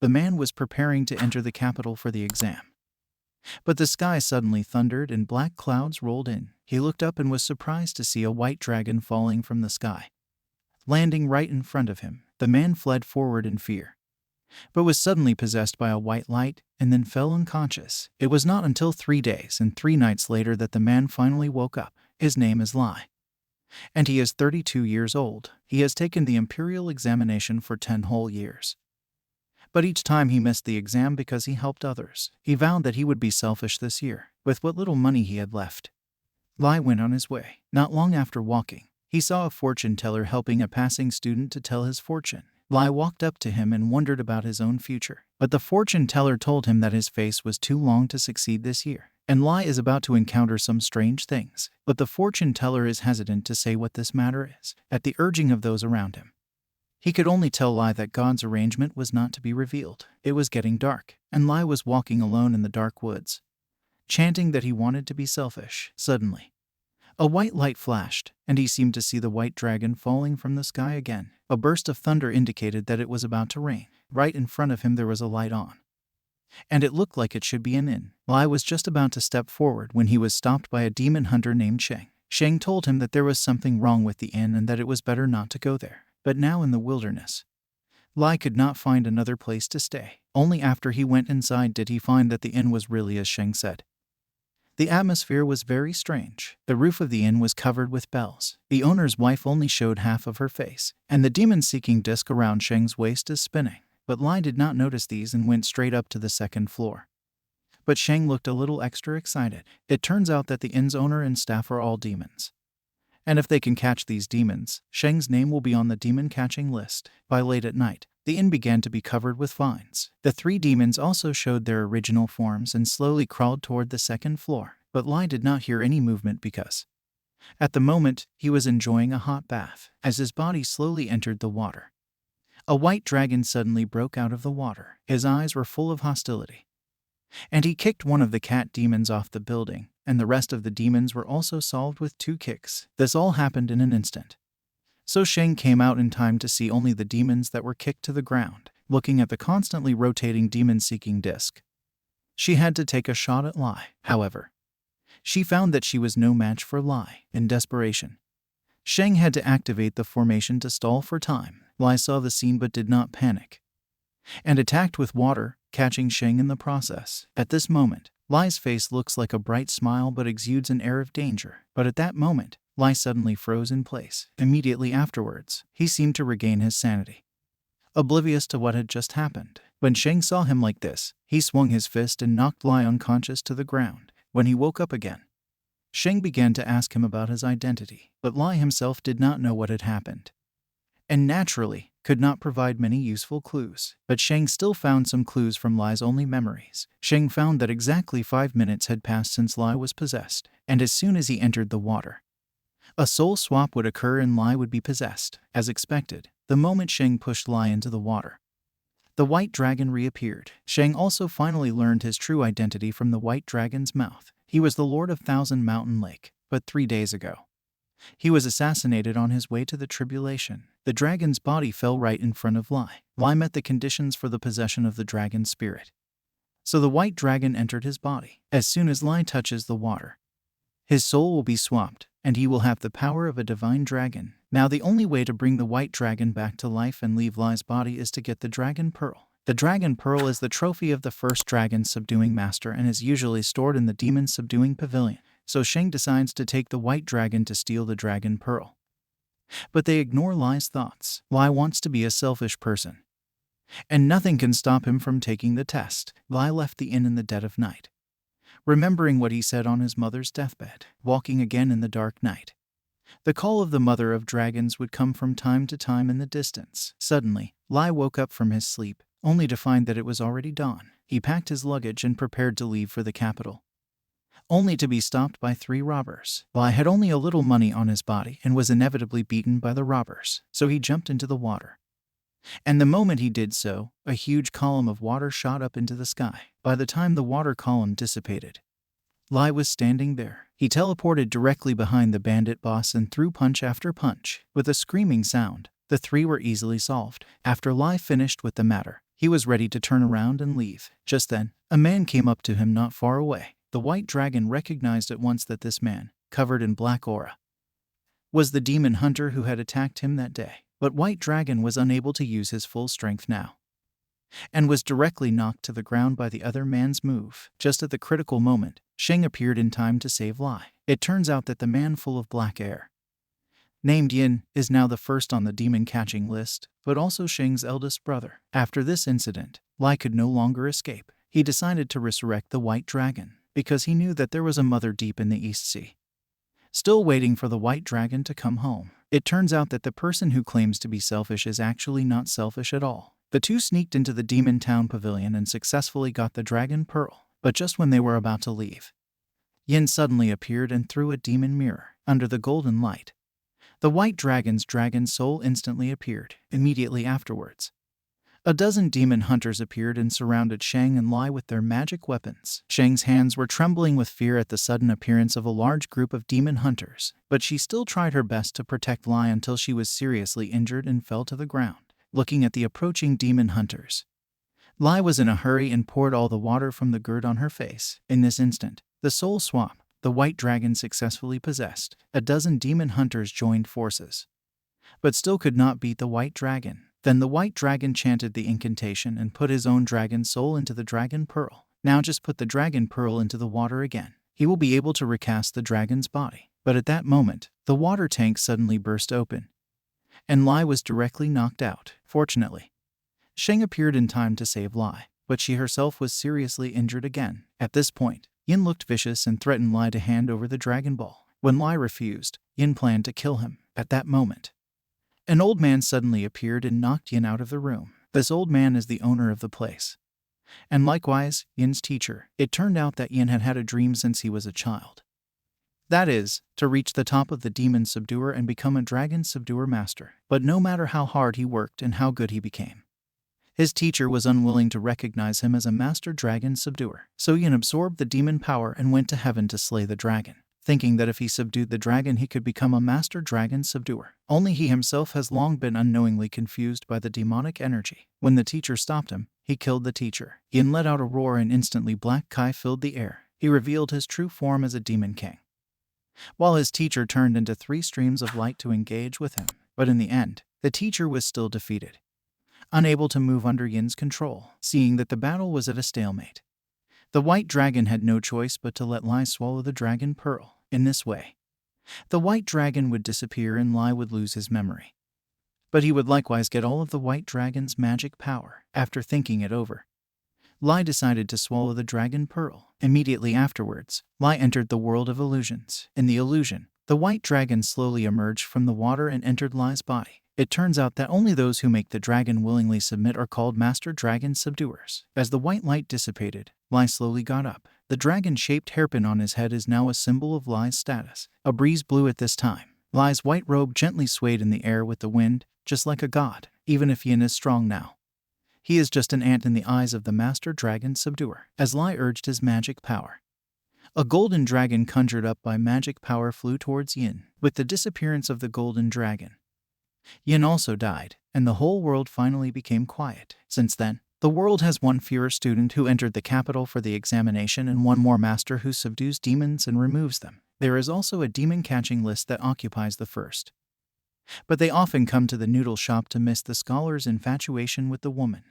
The man was preparing to enter the capital for the exam. But the sky suddenly thundered and black clouds rolled in. He looked up and was surprised to see a white dragon falling from the sky. Landing right in front of him, the man fled forward in fear, but was suddenly possessed by a white light and then fell unconscious. It was not until 3 days and 3 nights later that the man finally woke up. His name is Lai, and he is 32 years old. He has taken the imperial examination for 10 whole years. But each time he missed the exam because he helped others. He vowed that he would be selfish this year. With what little money he had left, Lai went on his way. Not long after walking, he saw a fortune teller helping a passing student to tell his fortune. Lai walked up to him and wondered about his own future. But the fortune teller told him that his face was too long to succeed this year, and Lai is about to encounter some strange things. But the fortune teller is hesitant to say what this matter is, at the urging of those around him. He could only tell Lai that God's arrangement was not to be revealed. It was getting dark, and Lai was walking alone in the dark woods, chanting that he wanted to be selfish. Suddenly, a white light flashed, and he seemed to see the white dragon falling from the sky again. A burst of thunder indicated that it was about to rain. Right in front of him there was a light on, and it looked like it should be an inn. Lai was just about to step forward when he was stopped by a demon hunter named Sheng. Sheng told him that there was something wrong with the inn and that it was better not to go there. But now in the wilderness, Lai could not find another place to stay. Only after he went inside did he find that the inn was really as Sheng said. The atmosphere was very strange. The roof of the inn was covered with bells. The owner's wife only showed half of her face, and the demon-seeking disc around Sheng's waist is spinning. But Lai did not notice these and went straight up to the second floor. But Sheng looked a little extra excited. It turns out that the inn's owner and staff are all demons. And if they can catch these demons, Sheng's name will be on the demon-catching list. By late at night, the inn began to be covered with vines. The 3 demons also showed their original forms and slowly crawled toward the second floor. But Lai did not hear any movement because, at the moment, he was enjoying a hot bath. As his body slowly entered the water, a white dragon suddenly broke out of the water. His eyes were full of hostility, and he kicked one of the cat demons off the building, and the rest of the demons were also solved with 2 kicks. This all happened in an instant. So Sheng came out in time to see only the demons that were kicked to the ground. Looking at the constantly rotating demon-seeking disc, she had to take a shot at Lai. However, she found that she was no match for Lai. In desperation, Sheng had to activate the formation to stall for time. Lai saw the scene but did not panic, and attacked with water, catching Sheng in the process. At this moment, Lai's face looks like a bright smile but exudes an air of danger. But at that moment, Lai suddenly froze in place. Immediately afterwards, he seemed to regain his sanity, oblivious to what had just happened. When Sheng saw him like this, he swung his fist and knocked Lai unconscious to the ground. When he woke up again, Sheng began to ask him about his identity, but Lai himself did not know what had happened, and naturally could not provide many useful clues. But Sheng still found some clues from Lai's only memories. Sheng found that exactly 5 minutes had passed since Lai was possessed, and as soon as he entered the water, a soul swap would occur and Lai would be possessed. As expected, the moment Sheng pushed Lai into the water, the white dragon reappeared. Sheng also finally learned his true identity from the white dragon's mouth. He was the Lord of Thousand Mountain Lake, but 3 days ago, he was assassinated on his way to the tribulation. The dragon's body fell right in front of Lai. Lai met the conditions for the possession of the dragon's spirit, so the white dragon entered his body. As soon as Lai touches the water, his soul will be swapped, and he will have the power of a divine dragon. Now the only way to bring the white dragon back to life and leave Lai's body is to get the dragon pearl. The dragon pearl is the trophy of the first dragon subduing master and is usually stored in the demon subduing pavilion. So Sheng decides to take the white dragon to steal the dragon pearl. But they ignore Lai's thoughts. Lai wants to be a selfish person, and nothing can stop him from taking the test. Lai left the inn in the dead of night, remembering what he said on his mother's deathbed. Walking again in the dark night, the call of the mother of dragons would come from time to time in the distance. Suddenly, Lai woke up from his sleep, only to find that it was already dawn. He packed his luggage and prepared to leave for the capital, only to be stopped by 3 robbers. Lai had only a little money on his body and was inevitably beaten by the robbers, so he jumped into the water. And the moment he did so, a huge column of water shot up into the sky. By the time the water column dissipated, Lai was standing there. He teleported directly behind the bandit boss and threw punch after punch. With a screaming sound, the 3 were easily solved. After Lai finished with the matter, He was ready to turn around and leave. Just then, a man came up to him not far away. The white dragon recognized at once that this man, covered in black aura, was the demon hunter who had attacked him that day. But White Dragon was unable to use his full strength now, and was directly knocked to the ground by the other man's move. Just at the critical moment, Sheng appeared in time to save Lai. It turns out that the man full of black air, named Yin, is now the first on the demon-catching list, but also Sheng's eldest brother. After this incident, Lai could no longer escape. He decided to resurrect the White Dragon, because he knew that there was a mother deep in the East Sea, still waiting for the White Dragon to come home. It turns out that the person who claims to be selfish is actually not selfish at all. The two sneaked into the Demon Town Pavilion and successfully got the Dragon Pearl, but just when they were about to leave, Yin suddenly appeared and threw a demon mirror under the golden light. The White Dragon's dragon soul instantly appeared. Immediately afterwards, a dozen demon hunters appeared and surrounded Sheng and Lai with their magic weapons. Sheng's hands were trembling with fear at the sudden appearance of a large group of demon hunters, but she still tried her best to protect Lai until she was seriously injured and fell to the ground. Looking at the approaching demon hunters, Lai was in a hurry and poured all the water from the gourd on her face. In this instant, the soul swap, the White Dragon successfully possessed. A dozen demon hunters joined forces, but still could not beat the White Dragon. Then the White Dragon chanted the incantation and put his own dragon soul into the Dragon Pearl. Now just put the Dragon Pearl into the water again. He will be able to recast the dragon's body. But at that moment, the water tank suddenly burst open, and Lai was directly knocked out. Fortunately, Sheng appeared in time to save Lai, but she herself was seriously injured again. At this point, Yin looked vicious and threatened Lai to hand over the Dragon Ball. When Lai refused, Yin planned to kill him. At that moment, an old man suddenly appeared and knocked Yin out of the room. This old man is the owner of the place, and likewise, Yin's teacher. It turned out that Yin had had a dream since he was a child. That is, to reach the top of the demon subduer and become a dragon subduer master. But no matter how hard he worked and how good he became, his teacher was unwilling to recognize him as a master dragon subduer. So Yin absorbed the demon power and went to heaven to slay the dragon, thinking that if he subdued the dragon he could become a master dragon subduer. Only he himself has long been unknowingly confused by the demonic energy. When the teacher stopped him, he killed the teacher. Yin let out a roar and instantly black Kai filled the air. He revealed his true form as a demon king, while his teacher turned into 3 streams of light to engage with him. But in the end, the teacher was still defeated, unable to move under Yin's control. Seeing that the battle was at a stalemate, the White Dragon had no choice but to let Lai swallow the Dragon Pearl. In this way, the White Dragon would disappear and Lai would lose his memory. But he would likewise get all of the White Dragon's magic power. After thinking it over, Lai decided to swallow the Dragon Pearl. Immediately afterwards, Lai entered the world of illusions. In the illusion, the White Dragon slowly emerged from the water and entered Lai's body. It turns out that only those who make the dragon willingly submit are called Master Dragon Subduers. As the white light dissipated, Lai slowly got up. The dragon-shaped hairpin on his head is now a symbol of Lai's status. A breeze blew at this time. Lai's white robe gently swayed in the air with the wind, just like a god. Even if Yin is strong now, he is just an ant in the eyes of the Master Dragon Subduer. As Lai urged his magic power, a golden dragon conjured up by magic power flew towards Yin. With the disappearance of the golden dragon, Yin also died, and the whole world finally became quiet. Since then, the world has one fewer student who entered the capital for the examination and one more master who subdues demons and removes them. There is also a demon-catching list that occupies the first, but they often come to the noodle shop to miss the scholar's infatuation with the woman.